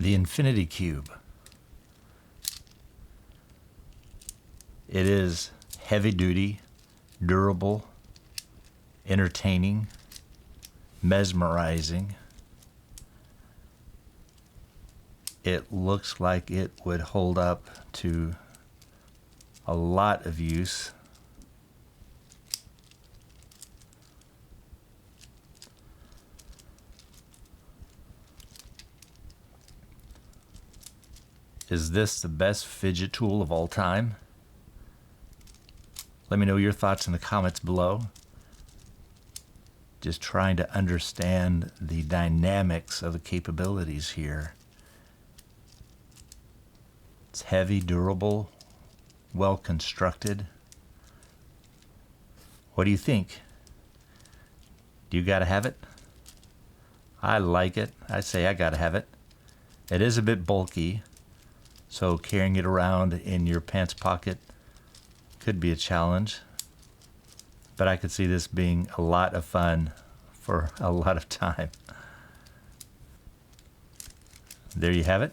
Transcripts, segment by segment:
the Infinity Cube. It is heavy duty, durable, entertaining, mesmerizing. It looks like it would hold up to a lot of use. Is this the best fidget tool of all time? Let me know your thoughts in the comments below. Just trying to understand the dynamics of the capabilities here. It's heavy, durable, well constructed. What do you think? Do you gotta have it? I like it. I say I gotta have it. It is a bit bulky, so carrying it around in your pants pocket could be a challenge. But I could see this being a lot of fun for a lot of time. There you have it.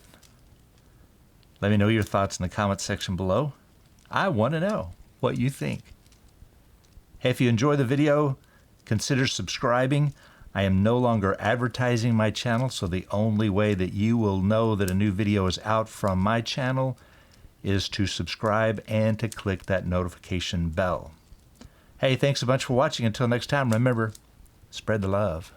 Let me know your thoughts in the comments section below. I want to know what you think. Hey, if you enjoy the video, consider subscribing. I am no longer advertising my channel, so the only way that you will know that a new video is out from my channel is to subscribe and to click that notification bell. Hey, thanks so much for watching. Until next time, remember, spread the love.